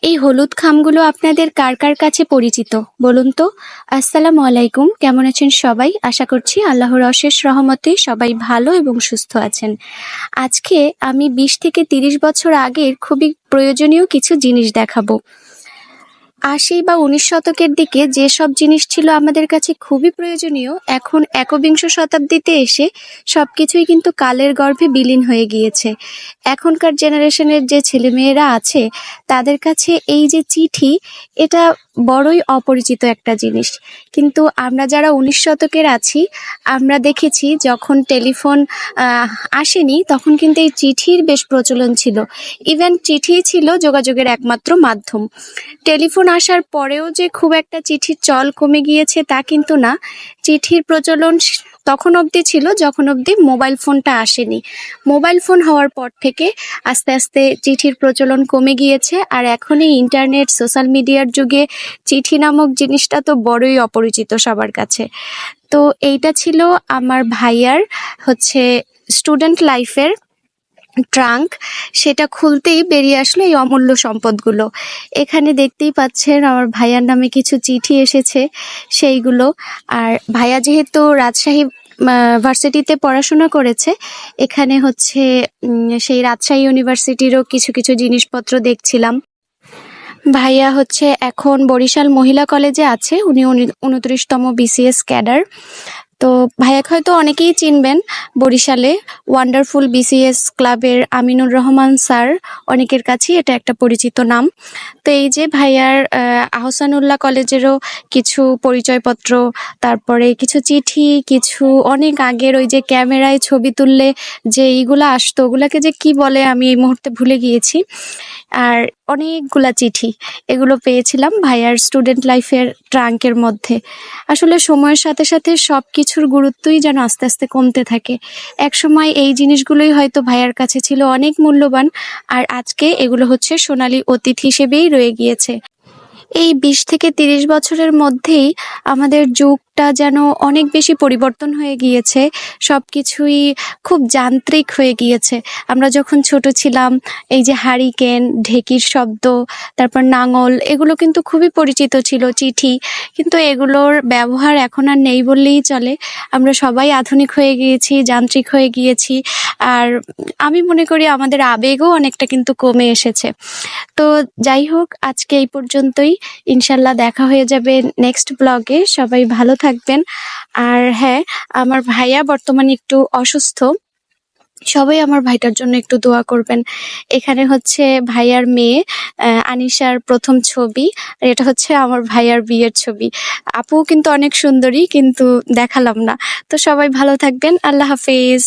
এই হলুদ খামগুলো আপনাদের কার কার কাছে পরিচিত বলুন তো? আসসালামু আলাইকুম, কেমন আছেন সবাই? আশা করছি আল্লাহর অশেষ রহমতে সবাই ভালো এবং সুস্থ আছেন। আজকে আমি 20 থেকে 30 বছর আগের খুবই প্রয়োজনীয় কিছু জিনিস দেখাবো। 80 বা 19 শতকের দিকে যেসব জিনিস ছিল আমাদের কাছে খুবই প্রয়োজনীয়, এখন একবিংশ শতাব্দীতে এসে সবকিছুই কিন্তু কালের গর্ভে বিলীন হয়ে গিয়েছে। এখনকার জেনারেশনের যে ছেলেমেয়েরা আছে তাদের কাছে এই যে চিঠি, এটা বড়ই অপরিচিত একটা জিনিস। কিন্তু আমরা যারা 19 শতকের আছি, আমরা দেখেছি যখন টেলিফোন আসেনি তখন কিন্তু এই চিঠির বেশ প্রচলন ছিল। ইভেন চিঠিই ছিল যোগাযোগের একমাত্র মাধ্যম। টেলিফোন আসার পরেও যে খুব একটা চিঠির চল কমে গিয়েছে তা কিন্তু না। চিঠির প্রচলন তখন অবধি ছিল যখন অবধি মোবাইল ফোনটা আসেনি। মোবাইল ফোন হওয়ার পর থেকে আস্তে আস্তে চিঠির প্রচলন কমে গিয়েছে, আর এখন এই ইন্টারনেট সোশ্যাল মিডিয়ার যুগে চিঠি নামক জিনিসটা তো বড়ই অপরিচিত সবার কাছে। তো এইটা ছিল আমার ভাইয়ার স্টুডেন্ট লাইফের ট্রাঙ্ক। সেটা খুলতেই বেরিয়ে আসলো এই অমূল্য সম্পদগুলো। এখানে দেখতেই পাচ্ছেন আমার ভাইয়ার নামে কিছু চিঠি এসেছে সেইগুলো। আর ভাইয়া যেহেতু রাজশাহী ভার্সিটিতে পড়াশোনা করেছে, এখানে সেই রাজশাহী ইউনিভার্সিটিরও কিছু কিছু জিনিসপত্র দেখছিলাম। ভাইয়া এখন বরিশাল মহিলা কলেজে আছে, উনি 29তম BCS ক্যাডার। তো ভাইয়াকে হয়তো অনেকেই চিনবেন, বরিশালে ওয়ান্ডারফুল BCS ক্লাবের আমিনুর রহমান স্যার, অনেকের কাছেই এটা একটা পরিচিত নাম। তো এই যে ভাইয়ার আহসানুল্লাহ কলেজেরও কিছু পরিচয়পত্র, তারপরে কিছু চিঠি, কিছু অনেক আগের ওই যে ক্যামেরায় ছবি তুললে যে এইগুলা আসতো, ওগুলাকে যে কি বলে আমি এই মুহূর্তে ভুলে গিয়েছি। আর অনেকগুলা চিঠি, এগুলো পেয়েছিলাম ভাইয়ার স্টুডেন্ট লাইফের ট্রাঙ্কের মধ্যে। আসলে সময়ের সাথে সাথে সবকিছুর গুরুত্বই যেন আস্তে আস্তে কমতে থাকে। একসময় এই জিনিসগুলোই হয়তো ভাইয়ার কাছে ছিল অনেক মূল্যবান, আর আজকে এগুলো সোনালী অতীত হিসেবেই রয়ে গিয়েছে। এই 20 থেকে 30 বছরের মধ্যেই আমাদের যুগটা যেন অনেক বেশি পরিবর্তন হয়ে গিয়েছে। সবকিছুই খুব যান্ত্রিক হয়ে গিয়েছে। আমরা যখন ছোট ছিলাম, এই যে হারিকেন, ঢেকির শব্দ, তারপর নাঙল, এগুলো কিন্তু খুবই পরিচিত ছিল, চিঠি। কিন্তু এগুলোর ব্যবহার এখন আর নেই বললেই চলে। আমরা সবাই আধুনিক হয়ে গিয়েছি, যান্ত্রিক হয়ে গিয়েছি। আর আমি মনে করি আমাদের আবেগও অনেকটা কিন্তু কমে এসেছে। তো যাই হোক, আজকে এই পর্যন্তই। ইনশাল্লাহ দেখা হয়ে যাবে নেক্সট ব্লগে। সবাই ভালো থাকবেন। আর হ্যাঁ, আমার ভাইয়া বর্তমানে একটু অসুস্থ, সবাই আমার ভাইটার জন্য একটু দোয়া করবেন। এখানে ভাইয়ার মেয়ে আনিশার প্রথম ছবি, আর এটা আমার ভাইয়ার বিয়ের ছবি। আপু কিন্তু অনেক সুন্দরী, কিন্তু দেখালাম না। তো সবাই ভালো থাকবেন, আল্লাহ হাফেজ।